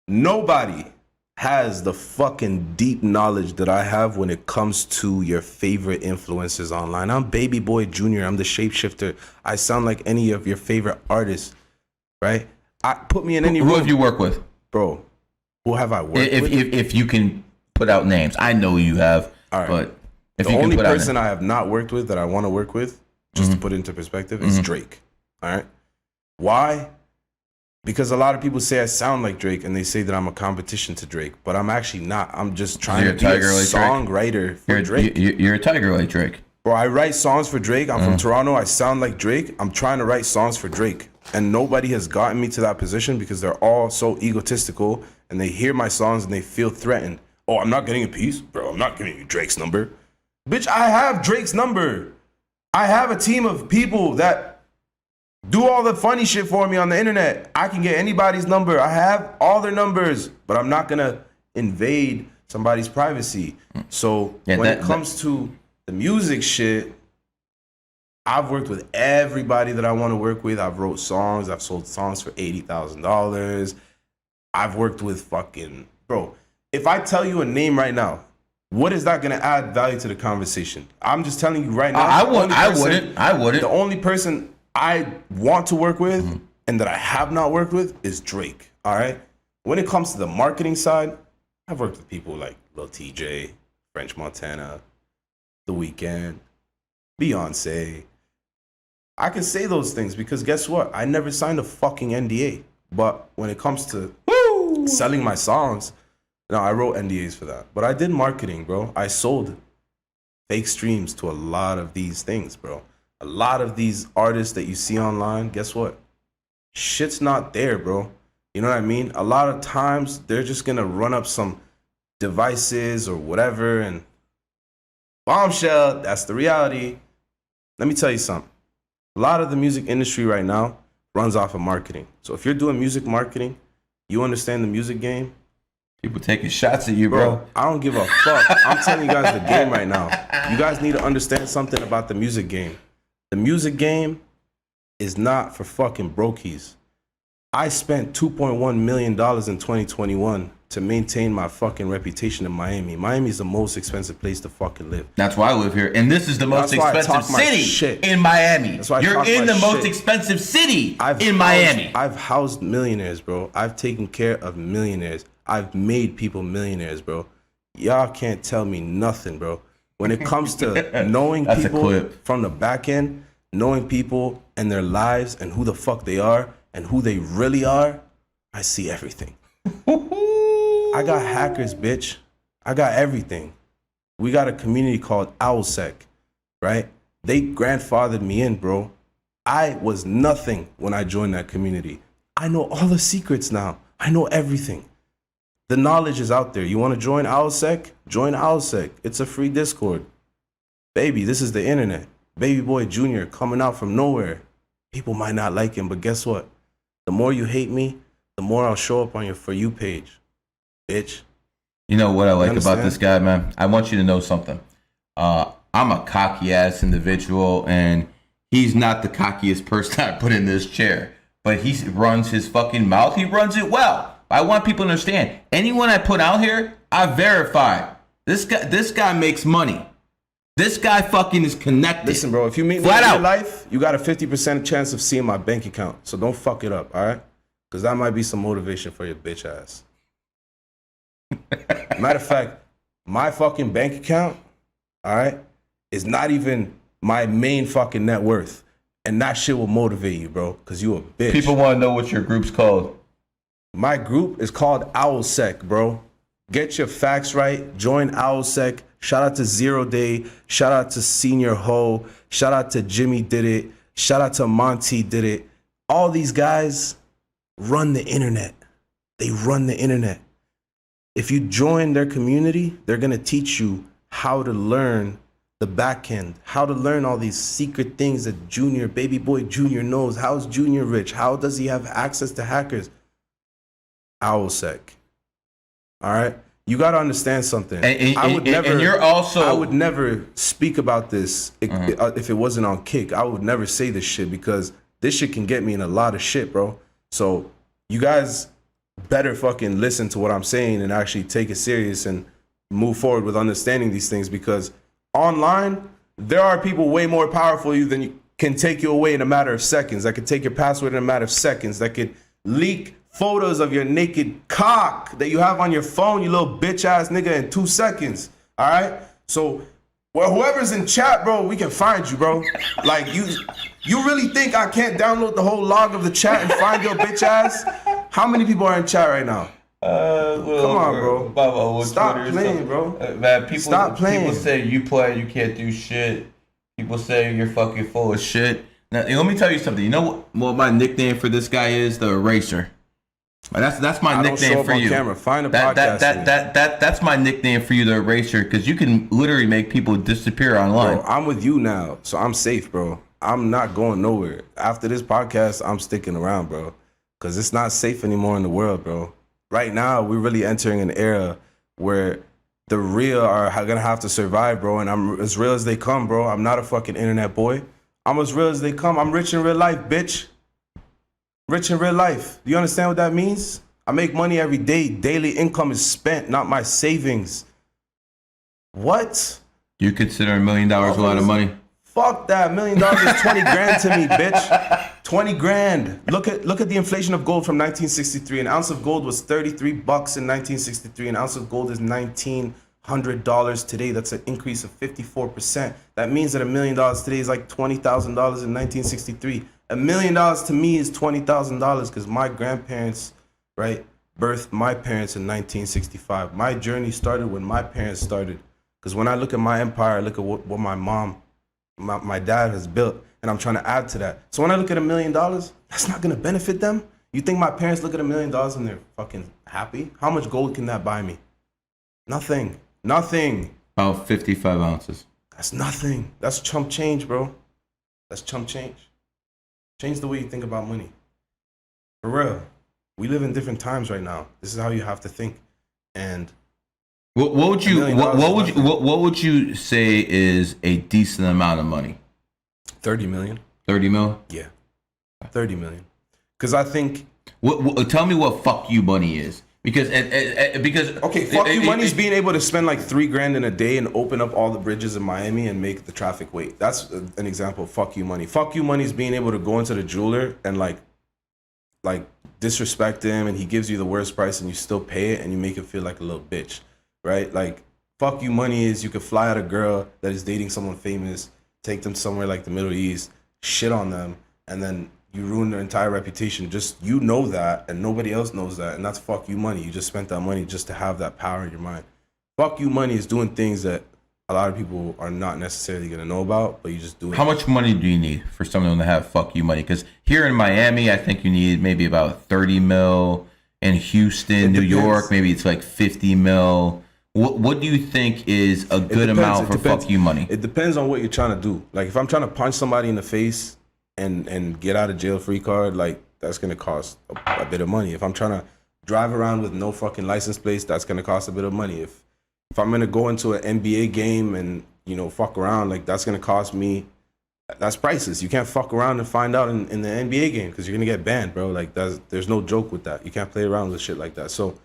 Nobody has the fucking deep knowledge that I have when it comes to your favorite influencers online. I'm Baby Boy Jr. I'm the shapeshifter. I sound like any of your favorite artists, right? Put me in any room. Who have you worked with? Bro, who have I worked with? If you can put out names. I know you have, but if the you can only put out person I have not worked with that I want to work with, just to put it into perspective, is Drake. All right? Why? Because a lot of people say I sound like Drake and they say that I'm a competition to Drake, but I'm actually not. I'm just trying to be a songwriter for Drake. You're a tiger like Drake. Bro, I write songs for Drake. I'm from Toronto. I sound like Drake. I'm trying to write songs for Drake. And nobody has gotten me to that position because they're all so egotistical and they hear my songs and they feel threatened. Oh, I'm not getting a piece? Bro, I'm not giving you Drake's number. Bitch, I have Drake's number. I have a team of people that do all the funny shit for me on the internet. I can get anybody's number. I have all their numbers, but I'm not going to invade somebody's privacy. So when it comes to the music shit, I've worked with everybody that I want to work with. I've wrote songs. I've sold songs for $80,000. I've worked with fucking... Bro, if I tell you a name right now, what is that going to add value to the conversation? I'm just telling you right now. I wouldn't. The only person I want to work with and that I have not worked with is Drake. All right. When it comes to the marketing side, I've worked with people like Lil TJ, French Montana, The Weeknd, Beyonce. I can say those things because guess what? I never signed a fucking NDA. But when it comes to selling my songs, no, I wrote NDAs for that. But I did marketing, bro. I sold fake streams to a lot of these things, bro. A lot of these artists that you see online, guess what? Shit's not there, bro. You know what I mean? A lot of times, they're just going to run up some devices or whatever and bombshell, that's the reality. Let me tell you something. A lot of the music industry right now runs off of marketing. So if you're doing music marketing, you understand the music game. People taking shots at you, bro. I don't give a fuck. I'm telling you guys the game right now. You guys need to understand something about the music game. The music game is not for fucking brokies. I spent $2.1 million in 2021 to maintain my fucking reputation in Miami. Miami is the most expensive place to fucking live. That's why I live here. And this is the most expensive city in Miami. You're in the most expensive city in Miami. I've housed millionaires, bro. I've taken care of millionaires. I've made people millionaires, bro. Y'all can't tell me nothing, bro. When it comes to knowing people from the back end, knowing people and their lives and who the fuck they are and who they really are, I see everything. I got hackers, bitch. I got everything. We got a community called OwlSec, right? They grandfathered me in, bro. I was nothing when I joined that community. I know all the secrets now. I know everything. The knowledge is out there. You want to join OwlSec? Join OwlSec. It's a free Discord. Baby, this is the internet. Baby Boy Jr. coming out from nowhere. People might not like him, but guess what? The more you hate me, the more I'll show up on your For You page. Bitch. You know what I like about this guy, man? I want you to know something. I'm a cocky-ass individual, and he's not the cockiest person I put in this chair. But he runs his fucking mouth. He runs it well. I want people to understand. Anyone I put out here, I verify. This guy makes money. This guy fucking is connected. Listen, bro, if you meet me in real life, you got a 50% chance of seeing my bank account. So don't fuck it up, all right? Because that might be some motivation for your bitch ass. Matter of fact, my fucking bank account, all right, is not even my main fucking net worth. And that shit will motivate you, bro, because you a bitch. People want to know what your group's called. My group is called OwlSec, bro. Get your facts right. Join OwlSec. Shout out to Zero Day. Shout out to Senior Ho. Shout out to Jimmy Did It. Shout out to Monty Did It. All these guys run the internet. They run the internet. If you join their community, they're going to teach you how to learn the back end, how to learn all these secret things that Baby Boy Junior knows. How's Junior rich? How does he have access to hackers? OwlSec. All right? You got to understand something. I would never speak about this if it wasn't on Kick. I would never say this shit because this shit can get me in a lot of shit, bro. So you guys better fucking listen to what I'm saying and actually take it serious and move forward with understanding these things, because online there are people way more powerful than you can take you away in a matter of seconds, that could take your password in a matter of seconds, that could leak photos of your naked cock that you have on your phone, you little bitch ass nigga, in 2 seconds. All right, so well, whoever's in chat, bro, we can find you, bro. Like, you really think I can't download the whole log of the chat and find your bitch ass? How many people are in chat right now? Come on, bro. Baba, stop Twitter playing, bro. Man, people, stop playing. People say you play, you can't do shit. People say you're fucking full of shit. Now, let me tell you something. You know what my nickname for this guy is? The Eraser. That's my nickname for you. Camera. Find a podcast. That's my nickname for you, the Eraser, because you can literally make people disappear online. Bro, I'm with you now, so I'm safe, bro. I'm not going nowhere. After this podcast, I'm sticking around, bro, because it's not safe anymore in the world, bro. Right now, we're really entering an era where the real are gonna have to survive, bro. And I'm as real as they come, bro. I'm not a fucking internet boy. I'm as real as they come. I'm rich in real life, bitch. Rich in real life. Do you understand what that means? I make money every day. Daily income is spent, not my savings. What? You consider $1 million a lot of money? Fuck that. $1 million is 20 grand to me, bitch. 20 grand. Look at the inflation of gold from 1963. An ounce of gold was 33 bucks in 1963. An ounce of gold is $1,900 today. That's an increase of 54%. That means that $1 million today is like $20,000 in 1963. $1 million to me is $20,000 because my grandparents, right, birthed my parents in 1965. My journey started when my parents started. Because when I look at my empire, I look at what my mom, my dad has built, and I'm trying to add to that. So when I look at $1 million, that's not going to benefit them. You think my parents look at $1 million and they're fucking happy? How much gold can that buy me? Nothing. Nothing. About 55 ounces. That's nothing. That's chump change, bro. That's chump change. Change the way you think about money. For real. We live in different times right now. This is how you have to think. And what would you say is a decent amount of money? 30 million. 30 mil? Yeah. 30 million. Because I think... tell me what fuck you money is. Because okay, fuck you money is being able to spend like $3 grand in a day and open up all the bridges in Miami and make the traffic wait. That's an example of fuck you money. Fuck you money is being able to go into the jeweler and like disrespect him, and he gives you the worst price and you still pay it and you make him feel like a little bitch, right? Like, fuck you money is you could fly out a girl that is dating someone famous, take them somewhere like the Middle East, shit on them, and then you ruin their entire reputation. Just, you know that, and nobody else knows that, and that's fuck you money. You just spent that money just to have that power in your mind. Fuck you money is doing things that a lot of people are not necessarily going to know about, but you just do it. How much money do you need for someone to have fuck you money? Because here in Miami, I think you need maybe about 30 mil. In Houston, New York, maybe it's like 50 mil. What do you think is a good amount for fuck you money? It depends on what you're trying to do. Like, if I'm trying to punch somebody in the face and get out of jail free card, like, that's going to cost a bit of money. If I'm trying to drive around with no fucking license plates, that's going to cost a bit of money. If I'm going to go into an NBA game and, you know, fuck around, like, that's going to cost me, that's priceless. You can't fuck around and find out in the NBA game because you're going to get banned, bro. Like, there's no joke with that. You can't play around with shit like that. So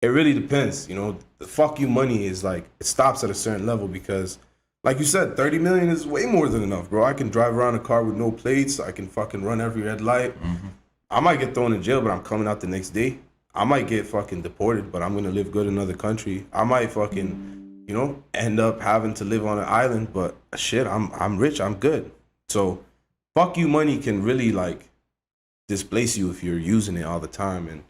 it really depends. You know, the fuck you money is like, it stops at a certain level because, like you said, 30 million is way more than enough, bro. I can drive around a car with no plates. I can fucking run every red light. Mm-hmm. I might get thrown in jail, but I'm coming out the next day. I might get fucking deported, but I'm going to live good in another country. I might fucking, you know, end up having to live on an island, but shit, I'm rich. I'm good. So fuck you money can really like displace you if you're using it all the time. And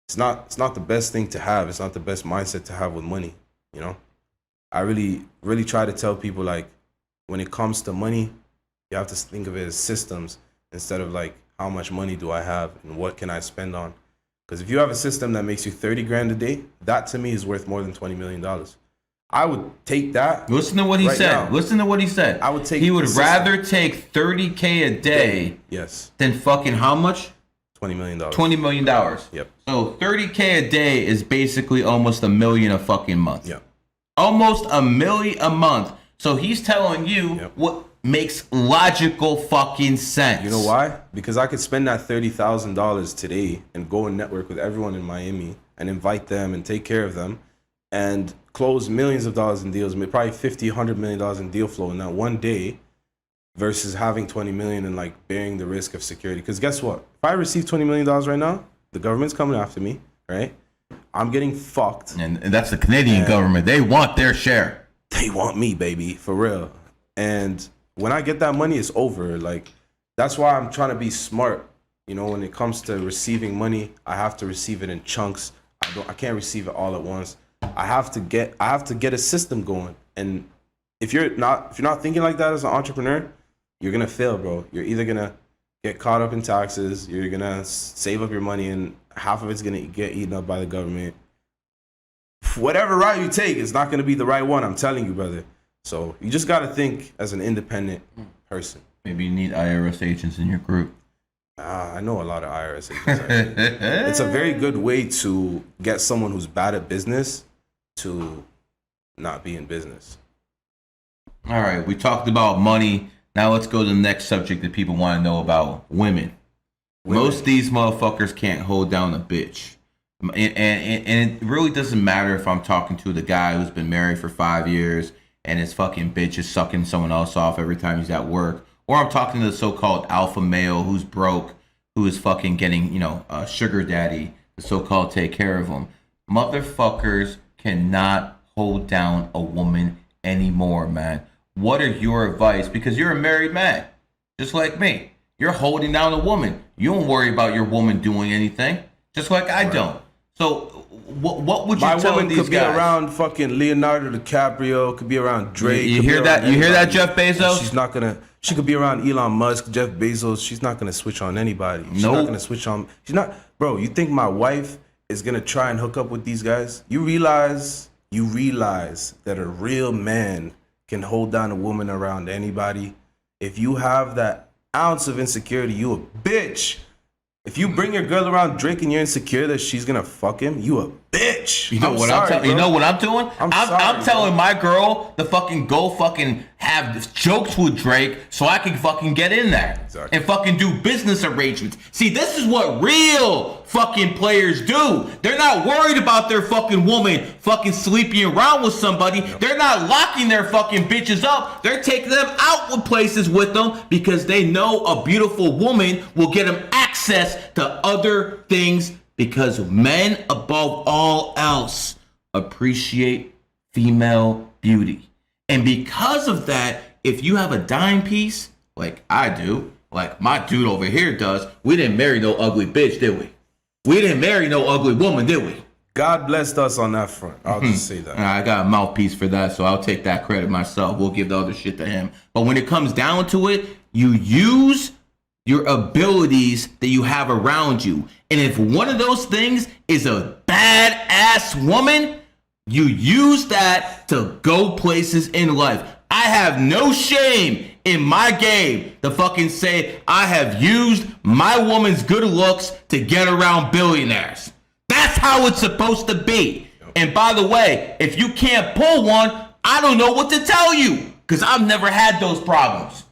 it's not the best thing to have. It's not the best mindset to have with money, you know? I really, really try to tell people, like, when it comes to money, you have to think of it as systems instead of like, how much money do I have and what can I spend on? Because if you have a system that makes you 30 grand a day, that to me is worth more than $20 million. I would take that. Listen to what he said. Now. Listen to what he said. I would take. He would rather take $30K a day. Yes. Than fucking how much? $20 million. $20 million. Yep. So $30K a day is basically almost $1 million a fucking month. Yep. Almost $1 million a month. So he's telling you what makes logical fucking sense. You know why? Because I could spend that $30,000 today and go and network with everyone in Miami and invite them and take care of them and close millions of dollars in deals, probably $50, $100 million in deal flow in that one day, versus having 20 million and like bearing the risk of security. Because guess what? If I receive $20 million right now, the government's coming after me, right? I'm getting fucked. And that's the Canadian government. They want their share. They want me, baby, for real. And when I get that money, it's over. Like, that's why I'm trying to be smart. You know, when it comes to receiving money, I have to receive it in chunks. I can't receive it all at once. I have to get a system going. And if you're not thinking like that as an entrepreneur, you're gonna fail, bro. You're either gonna get caught up in taxes, you're gonna save up your money, and half of it's gonna get eaten up by the government. Whatever route you take, it's not gonna be the right one. I'm telling you, brother. So you just gotta think as an independent person. Maybe you need IRS agents in your group. I know a lot of IRS agents. Actually. It's a very good way to get someone who's bad at business to not be in business. All right, we talked about money. Now let's go to the next subject that people want to know about: women. Most of these motherfuckers can't hold down a bitch. And it really doesn't matter if I'm talking to the guy who's been married for 5 years and his fucking bitch is sucking someone else off every time he's at work. Or I'm talking to the so-called alpha male who's broke, who is fucking getting, a sugar daddy, the so-called take care of him. Motherfuckers cannot hold down a woman anymore, man. What are your advice? Because you're a married man, just like me. You're holding down a woman. You don't worry about your woman doing anything, just like I don't. So what would you tell these guys? My woman could be around fucking Leonardo DiCaprio, could be around Drake. You hear that? You hear that, Jeff Bezos? She's not gonna. She could be around Elon Musk, Jeff Bezos. She's not gonna switch on anybody. She's not gonna switch on. She's not, bro. You think my wife is gonna try and hook up with these guys? You realize that a real man can hold down a woman around anybody. If you have that ounce of insecurity, you a bitch. If you bring your girl around Drake and you're insecure that she's gonna fuck him, you a bitch. You know what I'm doing? I'm telling my girl to fucking go fucking have jokes with Drake so I can fucking get in there and fucking do business arrangements. See, this is what real fucking players do. They're not worried about their fucking woman fucking sleeping around with somebody. They're not locking their fucking bitches up. They're taking them out with places with them because they know a beautiful woman will get them access to other things, because men above all else appreciate female beauty. And because of that, if you have a dime piece like I do, like my dude over here does, we didn't marry no ugly bitch, did we? We didn't marry no ugly woman, did we? God blessed us on that front. I'll just say that. I got a mouthpiece for that, so I'll take that credit myself. We'll give the other shit to him. But when it comes down to it, you use your abilities that you have around you. And if one of those things is a badass woman, you use that to go places in life. I have no shame in my game to fucking say I have used my woman's good looks to get around billionaires. That's how it's supposed to be. And by the way, if you can't pull one, I don't know what to tell you, because I've never had those problems.